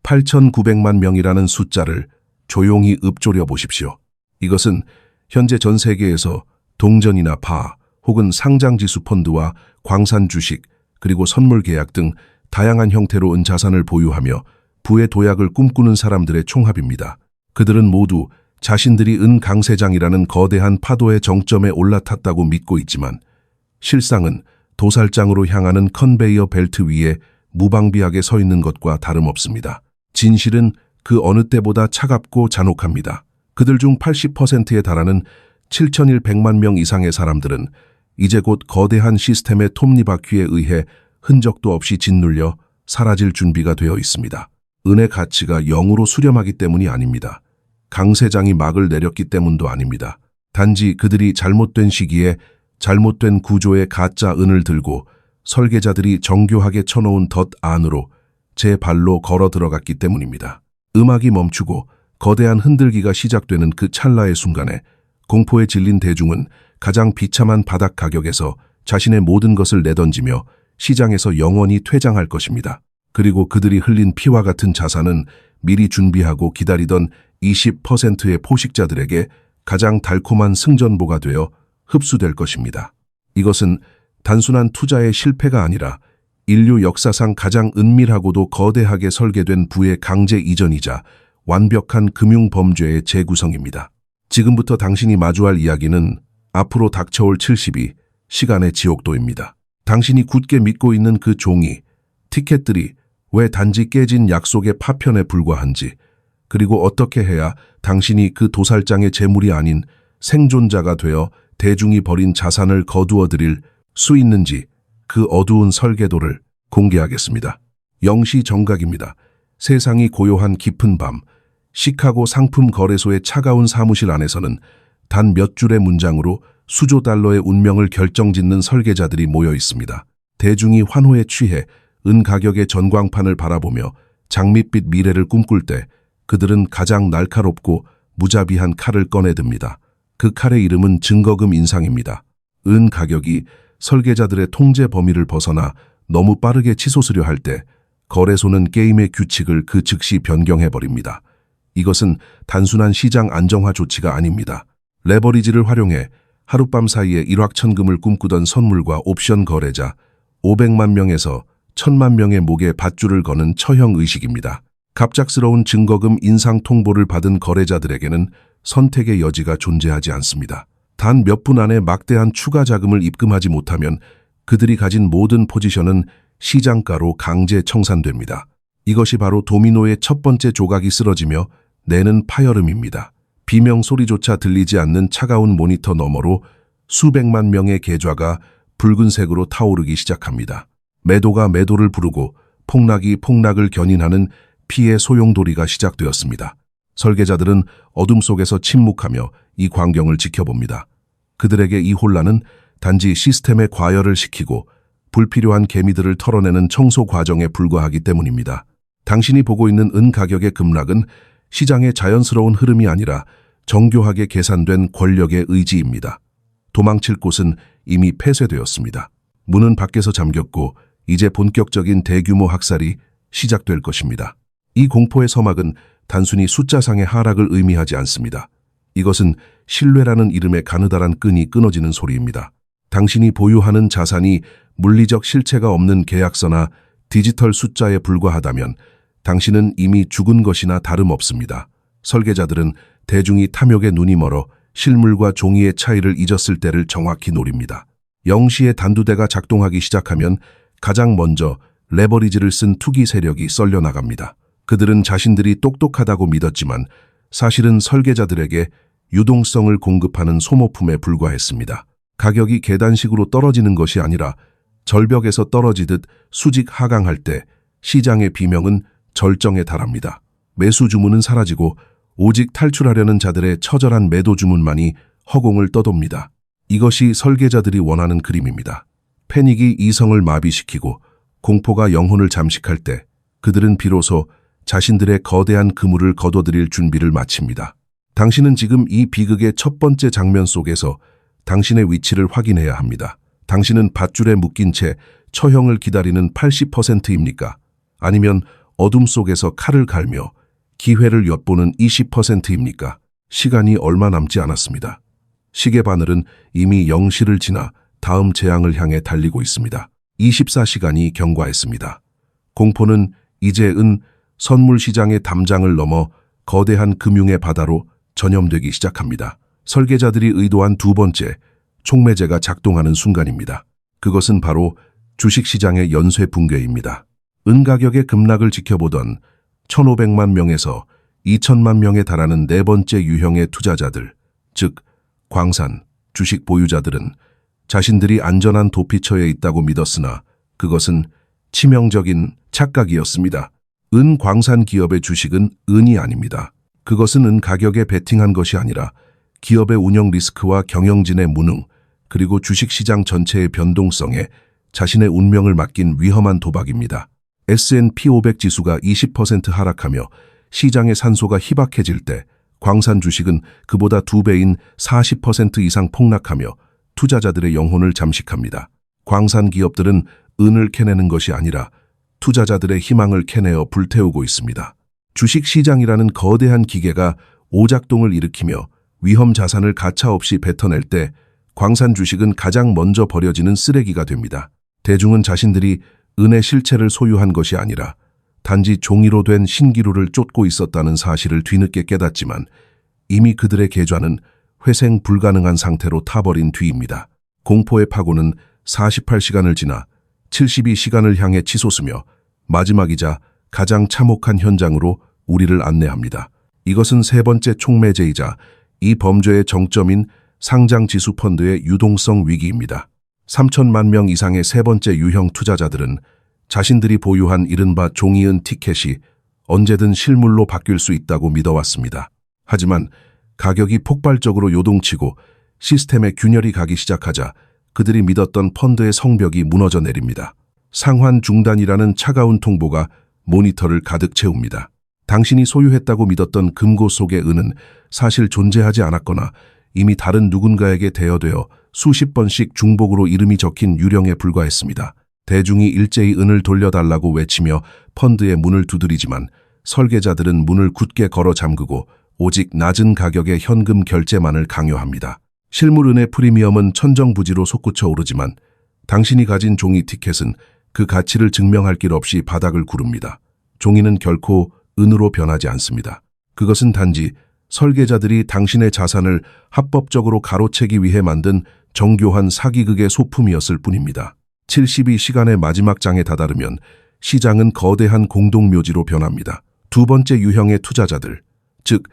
8,900만 명이라는 숫자를 조용히 읊조려 보십시오. 이것은 현재 전 세계에서 동전이나 바 혹은 상장지수 펀드와 광산 주식 그리고 선물 계약 등 다양한 형태로 은 자산을 보유하며 부의 도약을 꿈꾸는 사람들의 총합입니다. 그들은 모두 자신들이 은 강세장이라는 거대한 파도의 정점에 올라탔다고 믿고 있지만 실상은 도살장으로 향하는 컨베이어 벨트 위에 무방비하게 서 있는 것과 다름없습니다. 진실은 그 어느 때보다 차갑고 잔혹합니다. 그들 중 80%에 달하는 7,100만 명 이상의 사람들은 이제 곧 거대한 시스템의 톱니바퀴에 의해 흔적도 없이 짓눌려 사라질 준비가 되어 있습니다. 은의 가치가 0으로 수렴하기 때문이 아닙니다. 강세장이 막을 내렸기 때문도 아닙니다. 단지 그들이 잘못된 시기에 잘못된 구조의 가짜 은을 들고 설계자들이 정교하게 쳐놓은 덫 안으로 제 발로 걸어 들어갔기 때문입니다. 음악이 멈추고 거대한 흔들기가 시작되는 그 찰나의 순간에 공포에 질린 대중은 가장 비참한 바닥 가격에서 자신의 모든 것을 내던지며 시장에서 영원히 퇴장할 것입니다. 그리고 그들이 흘린 피와 같은 자산은 미리 준비하고 기다리던 20%의 포식자들에게 가장 달콤한 승전보가 되어 흡수될 것입니다. 이것은 단순한 투자의 실패가 아니라 인류 역사상 가장 은밀하고도 거대하게 설계된 부의 강제 이전이자 완벽한 금융 범죄의 재구성입니다. 지금부터 당신이 마주할 이야기는 앞으로 닥쳐올 72 시간의 지옥도입니다. 당신이 굳게 믿고 있는 그 종이, 티켓들이 왜 단지 깨진 약속의 파편에 불과한지, 그리고 어떻게 해야 당신이 그 도살장의 재물이 아닌 생존자가 되어 대중이 버린 자산을 거두어들일 수 있는지 그 어두운 설계도를 공개하겠습니다. 0시 정각입니다. 세상이 고요한 깊은 밤, 시카고 상품 거래소의 차가운 사무실 안에서는 단 몇 줄의 문장으로 수조 달러의 운명을 결정짓는 설계자들이 모여 있습니다. 대중이 환호에 취해 은 가격의 전광판을 바라보며 장밋빛 미래를 꿈꿀 때 그들은 가장 날카롭고 무자비한 칼을 꺼내듭니다. 그 칼의 이름은 증거금 인상입니다. 은 가격이 설계자들의 통제 범위를 벗어나 너무 빠르게 치솟으려 할 때 거래소는 게임의 규칙을 그 즉시 변경해버립니다. 이것은 단순한 시장 안정화 조치가 아닙니다. 레버리지를 활용해 하룻밤 사이에 일확천금을 꿈꾸던 선물과 옵션 거래자 500만 명에서 1,000만 명의 목에 밧줄을 거는 처형 의식입니다. 갑작스러운 증거금 인상 통보를 받은 거래자들에게는 선택의 여지가 존재하지 않습니다. 단 몇 분 안에 막대한 추가 자금을 입금하지 못하면 그들이 가진 모든 포지션은 시장가로 강제 청산됩니다. 이것이 바로 도미노의 첫 번째 조각이 쓰러지며 내는 파열음입니다. 비명 소리조차 들리지 않는 차가운 모니터 너머로 수백만 명의 계좌가 붉은색으로 타오르기 시작합니다. 매도가 매도를 부르고 폭락이 폭락을 견인하는 피의 소용돌이가 시작되었습니다. 설계자들은 어둠 속에서 침묵하며 이 광경을 지켜봅니다. 그들에게 이 혼란은 단지 시스템의 과열을 시키고 불필요한 개미들을 털어내는 청소 과정에 불과하기 때문입니다. 당신이 보고 있는 은 가격의 급락은 시장의 자연스러운 흐름이 아니라 정교하게 계산된 권력의 의지입니다. 도망칠 곳은 이미 폐쇄되었습니다. 문은 밖에서 잠겼고 이제 본격적인 대규모 학살이 시작될 것입니다. 이 공포의 서막은 단순히 숫자상의 하락을 의미하지 않습니다. 이것은 신뢰라는 이름의 가느다란 끈이 끊어지는 소리입니다. 당신이 보유하는 자산이 물리적 실체가 없는 계약서나 디지털 숫자에 불과하다면 당신은 이미 죽은 것이나 다름없습니다. 설계자들은 대중이 탐욕에 눈이 멀어 실물과 종이의 차이를 잊었을 때를 정확히 노립니다. 0시에 단두대가 작동하기 시작하면 가장 먼저 레버리지를 쓴 투기 세력이 썰려나갑니다. 그들은 자신들이 똑똑하다고 믿었지만 사실은 설계자들에게 유동성을 공급하는 소모품에 불과했습니다. 가격이 계단식으로 떨어지는 것이 아니라 절벽에서 떨어지듯 수직 하강할 때 시장의 비명은 절정에 달합니다. 매수 주문은 사라지고 오직 탈출하려는 자들의 처절한 매도 주문만이 허공을 떠돕니다. 이것이 설계자들이 원하는 그림입니다. 패닉이 이성을 마비시키고 공포가 영혼을 잠식할 때 그들은 비로소 자신들의 거대한 그물을 거둬들일 준비를 마칩니다. 당신은 지금 이 비극의 첫 번째 장면 속에서 당신의 위치를 확인해야 합니다. 당신은 밧줄에 묶인 채 처형을 기다리는 80%입니까? 아니면 어둠 속에서 칼을 갈며 기회를 엿보는 20%입니까? 시간이 얼마 남지 않았습니다. 시계 바늘은 이미 0시를 지나 다음 재앙을 향해 달리고 있습니다. 24시간이 경과했습니다. 공포는 이제 선물 시장의 담장을 넘어 거대한 금융의 바다로 전염되기 시작합니다. 설계자들이 의도한 두 번째 촉매제가 작동하는 순간입니다. 그것은 바로 주식시장의 연쇄 붕괴입니다. 은 가격의 급락을 지켜보던 1,500만 명에서 2,000만 명에 달하는 네 번째 유형의 투자자들, 즉 광산, 주식 보유자들은 자신들이 안전한 도피처에 있다고 믿었으나 그것은 치명적인 착각이었습니다. 은 광산 기업의 주식은 은이 아닙니다. 그것은 은 가격에 베팅한 것이 아니라 기업의 운영 리스크와 경영진의 무능, 그리고 주식시장 전체의 변동성에 자신의 운명을 맡긴 위험한 도박입니다. S&P 500 지수가 20% 하락하며 시장의 산소가 희박해질 때 광산 주식은 그보다 2배인 40% 이상 폭락하며 투자자들의 영혼을 잠식합니다. 광산 기업들은 은을 캐내는 것이 아니라 투자자들의 희망을 캐내어 불태우고 있습니다. 주식시장이라는 거대한 기계가 오작동을 일으키며 위험 자산을 가차없이 뱉어낼 때 광산 주식은 가장 먼저 버려지는 쓰레기가 됩니다. 대중은 자신들이 은의 실체를 소유한 것이 아니라 단지 종이로 된 신기루를 쫓고 있었다는 사실을 뒤늦게 깨닫지만 이미 그들의 계좌는 회생 불가능한 상태로 타버린 뒤입니다. 공포의 파고는 48시간을 지나 72시간을 향해 치솟으며 마지막이자 가장 참혹한 현장으로 우리를 안내합니다. 이것은 세 번째 촉매제이자 이 범죄의 정점인 상장지수 펀드의 유동성 위기입니다. 3천만 명 이상의 세 번째 유형 투자자들은 자신들이 보유한 이른바 종이은 티켓이 언제든 실물로 바뀔 수 있다고 믿어왔습니다. 하지만 가격이 폭발적으로 요동치고 시스템에 균열이 가기 시작하자 그들이 믿었던 펀드의 성벽이 무너져 내립니다. 상환 중단이라는 차가운 통보가 모니터를 가득 채웁니다. 당신이 소유했다고 믿었던 금고 속의 은은 사실 존재하지 않았거나 이미 다른 누군가에게 대여되어 수십 번씩 중복으로 이름이 적힌 유령에 불과했습니다. 대중이 일제히 은을 돌려달라고 외치며 펀드의 문을 두드리지만 설계자들은 문을 굳게 걸어 잠그고 오직 낮은 가격의 현금 결제만을 강요합니다. 실물은의 프리미엄은 천정부지로 솟구쳐 오르지만 당신이 가진 종이 티켓은 그 가치를 증명할 길 없이 바닥을 구릅니다. 종이는 결코 은으로 변하지 않습니다. 그것은 단지 설계자들이 당신의 자산을 합법적으로 가로채기 위해 만든 정교한 사기극의 소품이었을 뿐입니다. 72시간의 마지막 장에 다다르면 시장은 거대한 공동묘지로 변합니다. 두 번째 유형의 투자자들, 즉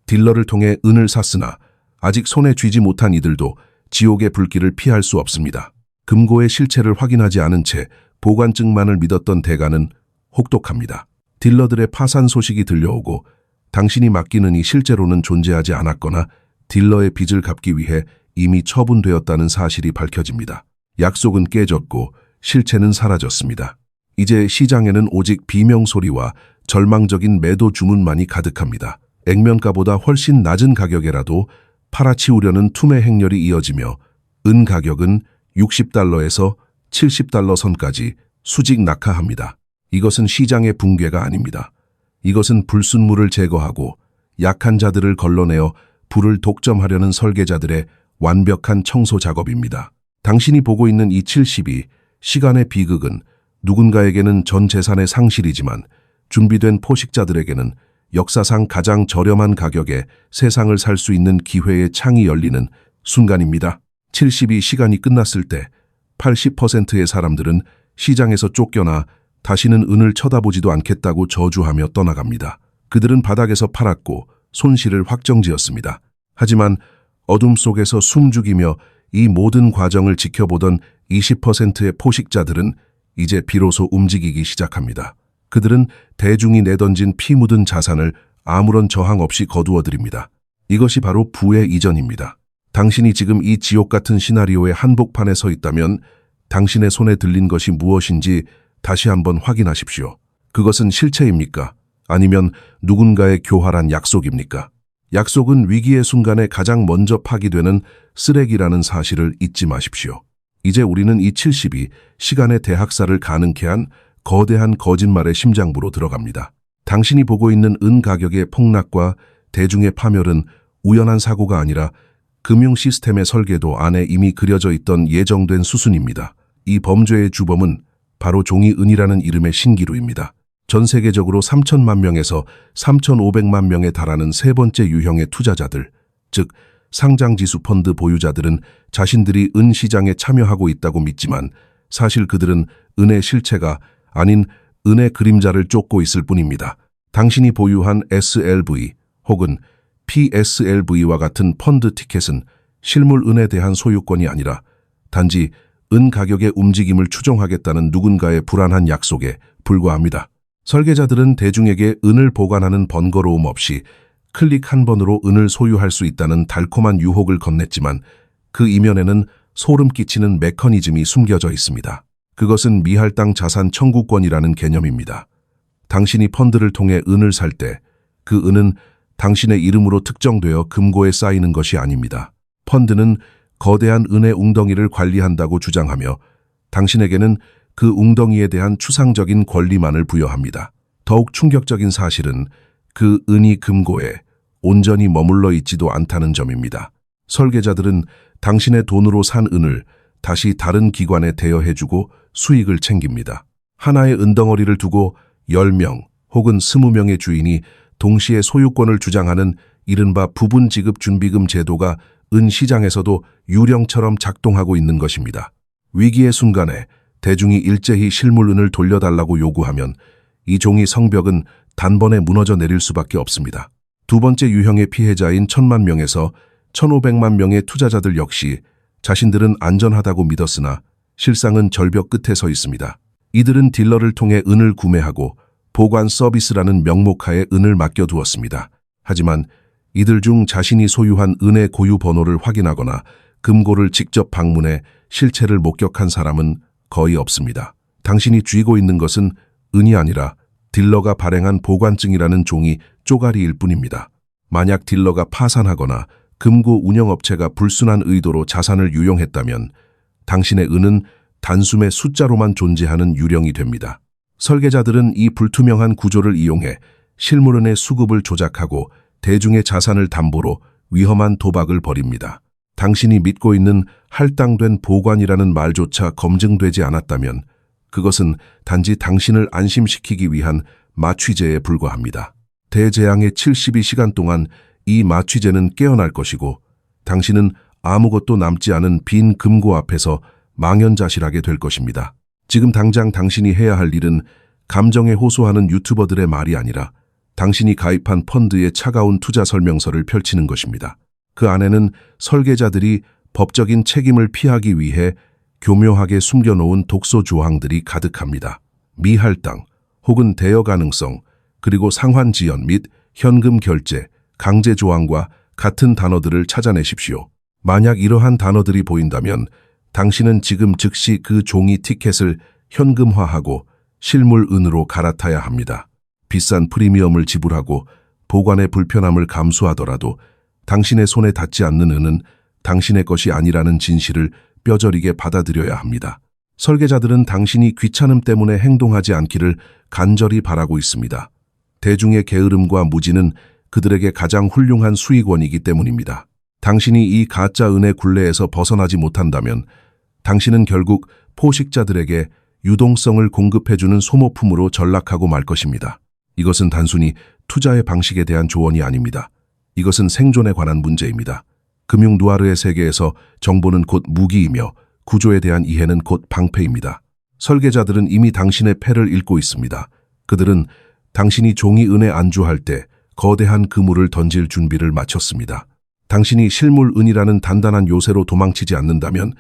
딜러를 통해 은을 샀으나 아직 손에 쥐지 못한 이들도 지옥의 불길을 피할 수 없습니다. 금고의 실체를 확인하지 않은 채 보관증만을 믿었던 대가는 혹독합니다. 딜러들의 파산 소식이 들려오고 당신이 맡긴 은이 실제로는 존재하지 않았거나 딜러의 빚을 갚기 위해 이미 처분되었다는 사실이 밝혀집니다. 약속은 깨졌고 실체는 사라졌습니다. 이제 시장에는 오직 비명소리와 절망적인 매도 주문만이 가득합니다. 액면가보다 훨씬 낮은 가격에라도 팔아치우려는 투매 행렬이 이어지며 은 가격은 60달러에서 70달러 선까지 수직 낙하합니다. 이것은 시장의 붕괴가 아닙니다. 이것은 불순물을 제거하고 약한 자들을 걸러내어 불을 독점하려는 설계자들의 완벽한 청소 작업입니다. 당신이 보고 있는 이 72시간의 비극은 누군가에게는 전 재산의 상실이지만 준비된 포식자들에게는 역사상 가장 저렴한 가격에 세상을 살 수 있는 기회의 창이 열리는 순간입니다. 72시간이 끝났을 때 80%의 사람들은 시장에서 쫓겨나 다시는 은을 쳐다보지도 않겠다고 저주하며 떠나갑니다. 그들은 바닥에서 팔았고 손실을 확정지었습니다. 하지만 어둠 속에서 숨죽이며 이 모든 과정을 지켜보던 20%의 포식자들은 이제 비로소 움직이기 시작합니다. 그들은 대중이 내던진 피 묻은 자산을 아무런 저항 없이 거두어들입니다. 이것이 바로 부의 이전입니다. 당신이 지금 이 지옥 같은 시나리오의 한복판에 서 있다면 당신의 손에 들린 것이 무엇인지 다시 한번 확인하십시오. 그것은 실체입니까? 아니면 누군가의 교활한 약속입니까? 약속은 위기의 순간에 가장 먼저 파기되는 쓰레기라는 사실을 잊지 마십시오. 이제 우리는 이 72시간의 대학살을 가능케 한 거대한 거짓말의 심장부로 들어갑니다. 당신이 보고 있는 은 가격의 폭락과 대중의 파멸은 우연한 사고가 아니라 금융 시스템의 설계도 안에 이미 그려져 있던 예정된 수순입니다. 이 범죄의 주범은 바로 종이 은이라는 이름의 신기루입니다. 전 세계적으로 3천만 명에서 3,500만 명에 달하는 세 번째 유형의 투자자들, 즉 상장지수 펀드 보유자들은 자신들이 은 시장에 참여하고 있다고 믿지만 사실 그들은 은의 실체가 아닌 은의 그림자를 쫓고 있을 뿐입니다. 당신이 보유한 SLV 혹은 PSLV와 같은 펀드 티켓은 실물 은에 대한 소유권이 아니라 단지 은 가격의 움직임을 추종하겠다는 누군가의 불안한 약속에 불과합니다. 설계자들은 대중에게 은을 보관하는 번거로움 없이 클릭 한 번으로 은을 소유할 수 있다는 달콤한 유혹을 건넸지만 그 이면에는 소름 끼치는 메커니즘이 숨겨져 있습니다. 그것은 미할당 자산 청구권이라는 개념입니다. 당신이 펀드를 통해 은을 살 때 그 은은 당신의 이름으로 특정되어 금고에 쌓이는 것이 아닙니다. 펀드는 거대한 은의 웅덩이를 관리한다고 주장하며 당신에게는 그 웅덩이에 대한 추상적인 권리만을 부여합니다. 더욱 충격적인 사실은 그 은이 금고에 온전히 머물러 있지도 않다는 점입니다. 설계자들은 당신의 돈으로 산 은을 다시 다른 기관에 대여해주고 수익을 챙깁니다. 하나의 은덩어리를 두고 10명 혹은 20명의 주인이 동시에 소유권을 주장하는 이른바 부분 지급 준비금 제도가 은 시장에서도 유령처럼 작동하고 있는 것입니다. 위기의 순간에 대중이 일제히 실물은을 돌려달라고 요구하면 이 종이 성벽은 단번에 무너져 내릴 수밖에 없습니다. 두 번째 유형의 피해자인 1,000만 명에서 1,500만 명의 투자자들 역시 자신들은 안전하다고 믿었으나 실상은 절벽 끝에 서 있습니다. 이들은 딜러를 통해 은을 구매하고 보관 서비스라는 명목하에 은을 맡겨두었습니다. 하지만 이들 중 자신이 소유한 은의 고유 번호를 확인하거나 금고를 직접 방문해 실체를 목격한 사람은 거의 없습니다. 당신이 쥐고 있는 것은 은이 아니라 딜러가 발행한 보관증이라는 종이 쪼가리일 뿐입니다. 만약 딜러가 파산하거나 금고 운영업체가 불순한 의도로 자산을 유용했다면 당신의 은은 단숨에 숫자로만 존재하는 유령이 됩니다. 설계자들은 이 불투명한 구조를 이용해 실물은의 수급을 조작하고 대중의 자산을 담보로 위험한 도박을 벌입니다. 당신이 믿고 있는 할당된 보관이라는 말조차 검증되지 않았다면 그것은 단지 당신을 안심시키기 위한 마취제에 불과합니다. 대재앙의 72시간 동안 이 마취제는 깨어날 것이고 당신은 아무것도 남지 않은 빈 금고 앞에서 망연자실하게 될 것입니다. 지금 당장 당신이 해야 할 일은 감정에 호소하는 유튜버들의 말이 아니라 당신이 가입한 펀드의 차가운 투자 설명서를 펼치는 것입니다. 그 안에는 설계자들이 법적인 책임을 피하기 위해 교묘하게 숨겨놓은 독소 조항들이 가득합니다. 미할당 혹은 대여 가능성, 그리고 상환 지연 및 현금 결제, 강제 조항과 같은 단어들을 찾아내십시오. 만약 이러한 단어들이 보인다면 당신은 지금 즉시 그 종이 티켓을 현금화하고 실물 은으로 갈아타야 합니다. 비싼 프리미엄을 지불하고 보관의 불편함을 감수하더라도 당신의 손에 닿지 않는 은은 당신의 것이 아니라는 진실을 뼈저리게 받아들여야 합니다. 설계자들은 당신이 귀찮음 때문에 행동하지 않기를 간절히 바라고 있습니다. 대중의 게으름과 무지는 그들에게 가장 훌륭한 수익원이기 때문입니다. 당신이 이 가짜 은의 굴레에서 벗어나지 못한다면 당신은 결국 포식자들에게 유동성을 공급해주는 소모품으로 전락하고 말 것입니다. 이것은 단순히 투자의 방식에 대한 조언이 아닙니다. 이것은 생존에 관한 문제입니다. 금융 누아르의 세계에서 정보는 곧 무기이며 구조에 대한 이해는 곧 방패입니다. 설계자들은 이미 당신의 패를 읽고 있습니다. 그들은 당신이 종이 은에 안주할 때 거대한 그물을 던질 준비를 마쳤습니다. 당신이 실물 은이라는 단단한 요새로 도망치지 않는다면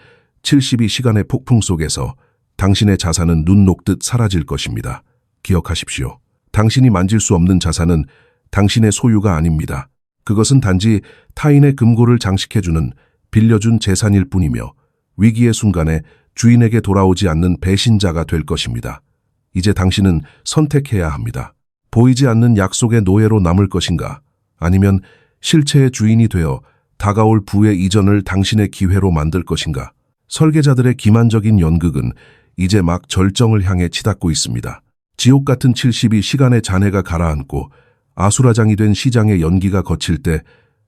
72시간의 폭풍 속에서 당신의 자산은 눈 녹듯 사라질 것입니다. 기억하십시오. 당신이 만질 수 없는 자산은 당신의 소유가 아닙니다. 그것은 단지 타인의 금고를 장식해주는 빌려준 재산일 뿐이며 위기의 순간에 주인에게 돌아오지 않는 배신자가 될 것입니다. 이제 당신은 선택해야 합니다. 보이지 않는 약속의 노예로 남을 것인가? 아니면 실체의 주인이 되어 다가올 부의 이전을 당신의 기회로 만들 것인가? 설계자들의 기만적인 연극은 이제 막 절정을 향해 치닫고 있습니다. 지옥 같은 70이 시간의 잔해가 가라앉고 아수라장이 된 시장의 연기가 거칠 때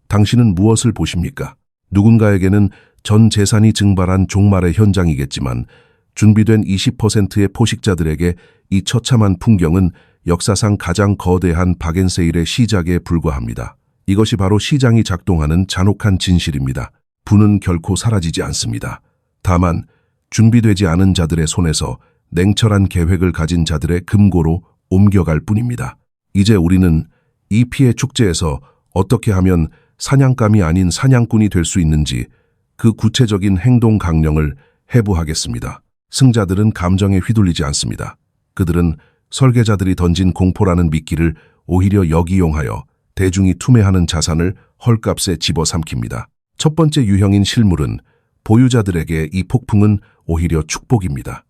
당신은 무엇을 보십니까? 누군가에게는 전 재산이 증발한 종말의 현장이겠지만 준비된 20%의 포식자들에게 이 처참한 풍경은 역사상 가장 거대한 바겐세일의 시작에 불과합니다. 이것이 바로 시장이 작동하는 잔혹한 진실입니다. 부는 결코 사라지지 않습니다. 다만 준비되지 않은 자들의 손에서 냉철한 계획을 가진 자들의 금고로 옮겨갈 뿐입니다. 이제 우리는 이 피해 축제에서 어떻게 하면 사냥감이 아닌 사냥꾼이 될 수 있는지 그 구체적인 행동 강령을 해부하겠습니다. 승자들은 감정에 휘둘리지 않습니다. 그들은 설계자들이 던진 공포라는 미끼를 오히려 역이용하여 대중이 투매하는 자산을 헐값에 집어삼킵니다. 첫 번째 유형인 실물은 보유자들에게 이 폭풍은 오히려 축복입니다.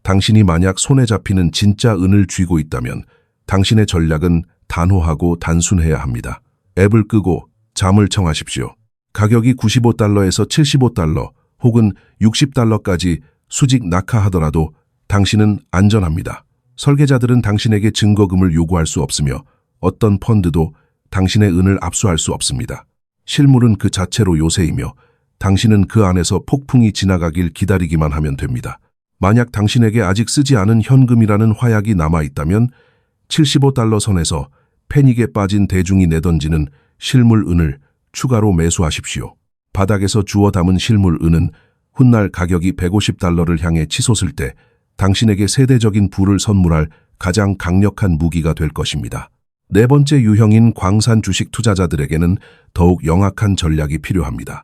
당신이 만약 손에 잡히는 진짜 은을 쥐고 있다면 당신의 전략은 단호하고 단순해야 합니다. 앱을 끄고 잠을 청하십시오. 가격이 $95에서 $75 혹은 $60까지 수직 낙하하더라도 당신은 안전합니다. 설계자들은 당신에게 증거금을 요구할 수 없으며 어떤 펀드도 당신의 은을 압수할 수 없습니다. 실물은 그 자체로 요새이며 당신은 그 안에서 폭풍이 지나가길 기다리기만 하면 됩니다. 만약 당신에게 아직 쓰지 않은 현금이라는 화약이 남아있다면 $75 선에서 패닉에 빠진 대중이 내던지는 실물 은을 추가로 매수하십시오. 바닥에서 주워 담은 실물 은은 훗날 가격이 $150를 향해 치솟을 때 당신에게 세대적인 부를 선물할 가장 강력한 무기가 될 것입니다. 네 번째 유형인 광산 주식 투자자들에게는 더욱 영악한 전략이 필요합니다.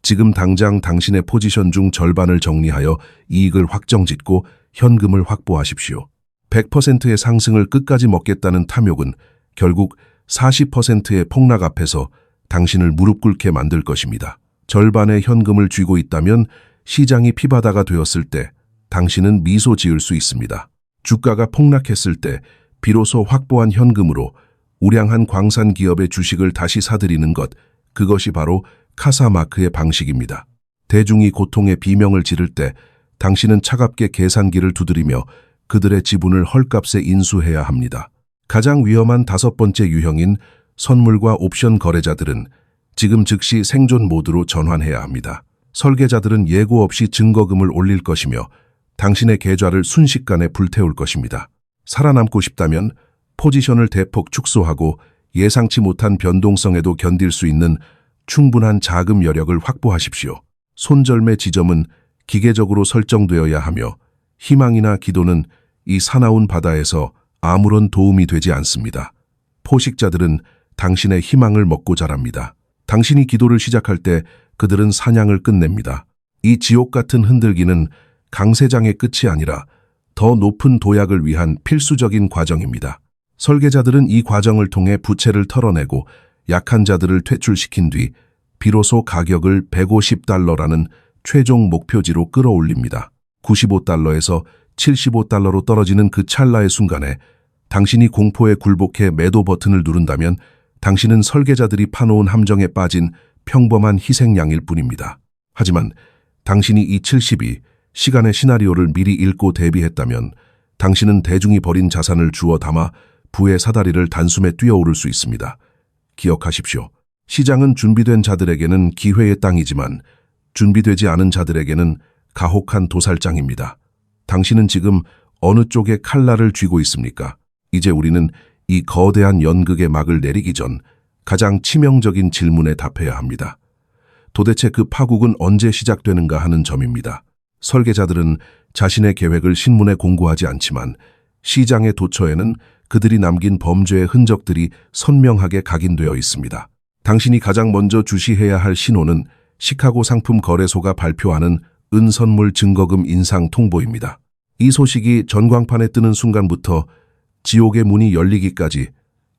지금 당장 당신의 포지션 중 절반을 정리하여 이익을 확정짓고 현금을 확보하십시오. 100%의 상승을 끝까지 먹겠다는 탐욕은 결국 40%의 폭락 앞에서 당신을 무릎 꿇게 만들 것입니다. 절반의 현금을 쥐고 있다면 시장이 피바다가 되었을 때 당신은 미소 지을 수 있습니다. 주가가 폭락했을 때 비로소 확보한 현금으로 우량한 광산 기업의 주식을 다시 사들이는 것, 그것이 바로 카사마크의 방식입니다. 대중이 고통의 비명을 지를 때 당신은 차갑게 계산기를 두드리며 그들의 지분을 헐값에 인수해야 합니다. 가장 위험한 다섯 번째 유형인 선물과 옵션 거래자들은 지금 즉시 생존 모드로 전환해야 합니다. 설계자들은 예고 없이 증거금을 올릴 것이며 당신의 계좌를 순식간에 불태울 것입니다. 살아남고 싶다면 포지션을 대폭 축소하고 예상치 못한 변동성에도 견딜 수 있는 충분한 자금 여력을 확보하십시오. 손절매 지점은 기계적으로 설정되어야 하며 희망이나 기도는 이 사나운 바다에서 아무런 도움이 되지 않습니다. 포식자들은 당신의 희망을 먹고 자랍니다. 당신이 기도를 시작할 때 그들은 사냥을 끝냅니다. 이 지옥 같은 흔들기는 강세장의 끝이 아니라 더 높은 도약을 위한 필수적인 과정입니다. 설계자들은 이 과정을 통해 부채를 털어내고 약한 자들을 퇴출시킨 뒤 비로소 가격을 $150라는 최종 목표지로 끌어올립니다. $95에서 $75로 떨어지는 그 찰나의 순간에 당신이 공포에 굴복해 매도 버튼을 누른다면 당신은 설계자들이 파놓은 함정에 빠진 평범한 희생양일 뿐입니다. 하지만 당신이 이 70이 시간의 시나리오를 미리 읽고 대비했다면 당신은 대중이 버린 자산을 주워 담아 부의 사다리를 단숨에 뛰어오를 수 있습니다. 기억하십시오. 시장은 준비된 자들에게는 기회의 땅이지만 준비되지 않은 자들에게는 가혹한 도살장입니다. 당신은 지금 어느 쪽에 칼날을 쥐고 있습니까? 이제 우리는 이 거대한 연극의 막을 내리기 전 가장 치명적인 질문에 답해야 합니다. 도대체 그 파국은 언제 시작되는가 하는 점입니다. 설계자들은 자신의 계획을 신문에 공고하지 않지만 시장의 도처에는 그들이 남긴 범죄의 흔적들이 선명하게 각인되어 있습니다. 당신이 가장 먼저 주시해야 할 신호는 시카고 상품 거래소가 발표하는 은선물 증거금 인상 통보입니다. 이 소식이 전광판에 뜨는 순간부터 지옥의 문이 열리기까지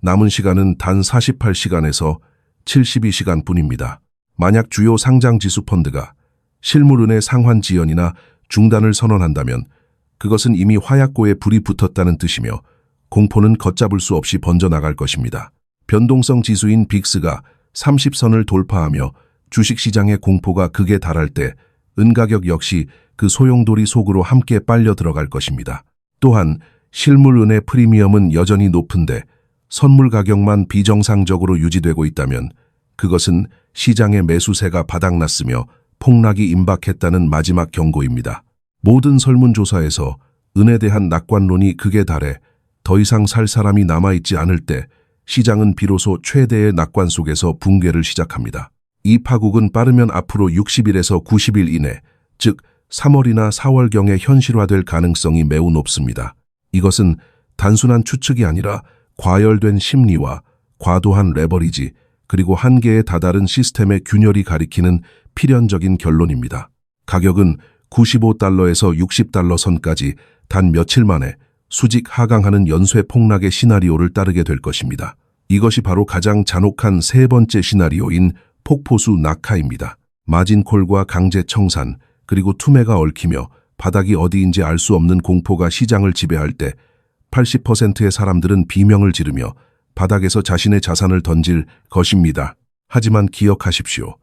남은 시간은 단 48시간에서 72시간 뿐입니다. 만약 주요 상장지수 펀드가 실물은의 상환 지연이나 중단을 선언한다면 그것은 이미 화약고에 불이 붙었다는 뜻이며 공포는 걷잡을 수 없이 번져나갈 것입니다. 변동성 지수인 빅스가 30선을 돌파하며 주식시장의 공포가 극에 달할 때 은가격 역시 그 소용돌이 속으로 함께 빨려 들어갈 것입니다. 또한 실물은의 프리미엄은 여전히 높은데 선물 가격만 비정상적으로 유지되고 있다면 그것은 시장의 매수세가 바닥났으며 폭락이 임박했다는 마지막 경고입니다. 모든 설문조사에서 은에 대한 낙관론이 극에 달해 더 이상 살 사람이 남아있지 않을 때 시장은 비로소 최대의 낙관 속에서 붕괴를 시작합니다. 이 파국은 빠르면 앞으로 60일에서 90일 이내, 즉 3월이나 4월경에 현실화될 가능성이 매우 높습니다. 이것은 단순한 추측이 아니라 과열된 심리와 과도한 레버리지, 그리고 한계에 다다른 시스템의 균열이 가리키는 필연적인 결론입니다. 가격은 95달러에서 60달러 선까지 단 며칠 만에 수직 하강하는 연쇄 폭락의 시나리오를 따르게 될 것입니다. 이것이 바로 가장 잔혹한 세 번째 시나리오인 폭포수 낙하입니다. 마진콜과 강제 청산, 그리고 투매가 얽히며 바닥이 어디인지 알 수 없는 공포가 시장을 지배할 때 80%의 사람들은 비명을 지르며 바닥에서 자신의 자산을 던질 것입니다. 하지만 기억하십시오.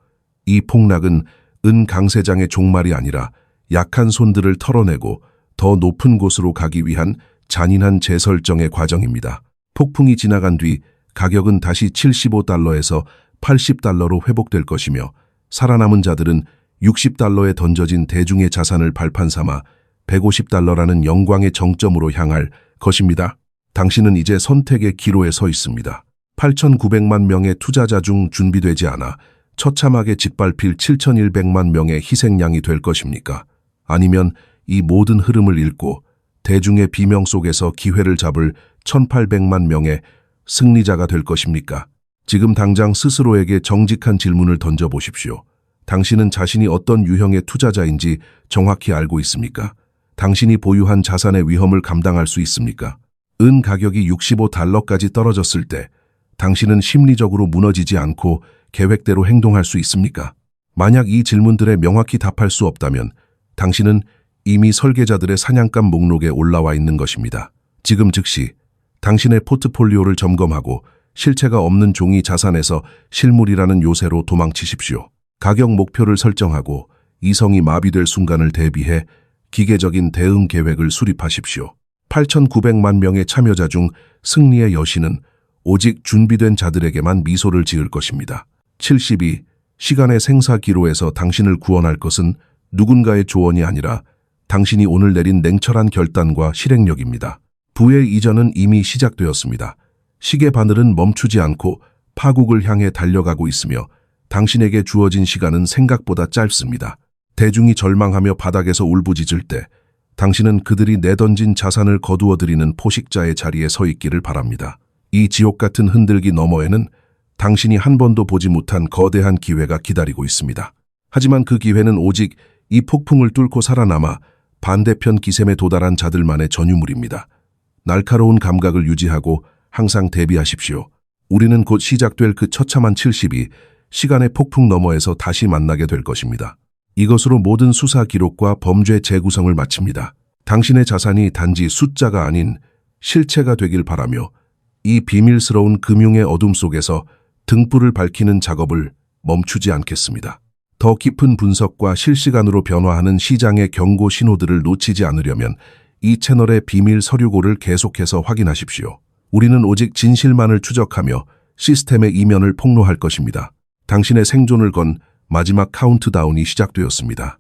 이 폭락은 은 강세장의 종말이 아니라 약한 손들을 털어내고 더 높은 곳으로 가기 위한 잔인한 재설정의 과정입니다. 폭풍이 지나간 뒤 가격은 다시 75달러에서 80달러로 회복될 것이며 살아남은 자들은 60달러에 던져진 대중의 자산을 발판 삼아 150달러라는 영광의 정점으로 향할 것입니다. 당신은 이제 선택의 기로에 서 있습니다. 8,900만 명의 투자자 중 준비되지 않아 처참하게 짓밟힐 7,100만 명의 희생양이 될 것입니까? 아니면 이 모든 흐름을 읽고 대중의 비명 속에서 기회를 잡을 1,800만 명의 승리자가 될 것입니까? 지금 당장 스스로에게 정직한 질문을 던져보십시오. 당신은 자신이 어떤 유형의 투자자인지 정확히 알고 있습니까? 당신이 보유한 자산의 위험을 감당할 수 있습니까? 은 가격이 65달러까지 떨어졌을 때 당신은 심리적으로 무너지지 않고 계획대로 행동할 수 있습니까? 만약 이 질문들에 명확히 답할 수 없다면 당신은 이미 설계자들의 사냥감 목록에 올라와 있는 것입니다. 지금 즉시 당신의 포트폴리오를 점검하고 실체가 없는 종이 자산에서 실물이라는 요새로 도망치십시오. 가격 목표를 설정하고 이성이 마비될 순간을 대비해 기계적인 대응 계획을 수립하십시오. 8,900만 명의 참여자 중 승리의 여신은 오직 준비된 자들에게만 미소를 지을 것입니다. 72. 시간의 생사기로에서 당신을 구원할 것은 누군가의 조언이 아니라 당신이 오늘 내린 냉철한 결단과 실행력입니다. 부의 이전은 이미 시작되었습니다. 시계 바늘은 멈추지 않고 파국을 향해 달려가고 있으며 당신에게 주어진 시간은 생각보다 짧습니다. 대중이 절망하며 바닥에서 울부짖을 때 당신은 그들이 내던진 자산을 거두어들이는 포식자의 자리에 서 있기를 바랍니다. 이 지옥 같은 흔들기 너머에는 당신이 한 번도 보지 못한 거대한 기회가 기다리고 있습니다. 하지만 그 기회는 오직 이 폭풍을 뚫고 살아남아 반대편 기셈에 도달한 자들만의 전유물입니다. 날카로운 감각을 유지하고 항상 대비하십시오. 우리는 곧 시작될 그 처참한 72, 시간의 폭풍 너머에서 다시 만나게 될 것입니다. 이것으로 모든 수사 기록과 범죄 재구성을 마칩니다. 당신의 자산이 단지 숫자가 아닌 실체가 되길 바라며 이 비밀스러운 금융의 어둠 속에서 등불을 밝히는 작업을 멈추지 않겠습니다. 더 깊은 분석과 실시간으로 변화하는 시장의 경고 신호들을 놓치지 않으려면 이 채널의 비밀 서류고를 계속해서 확인하십시오. 우리는 오직 진실만을 추적하며 시스템의 이면을 폭로할 것입니다. 당신의 생존을 건 마지막 카운트다운이 시작되었습니다.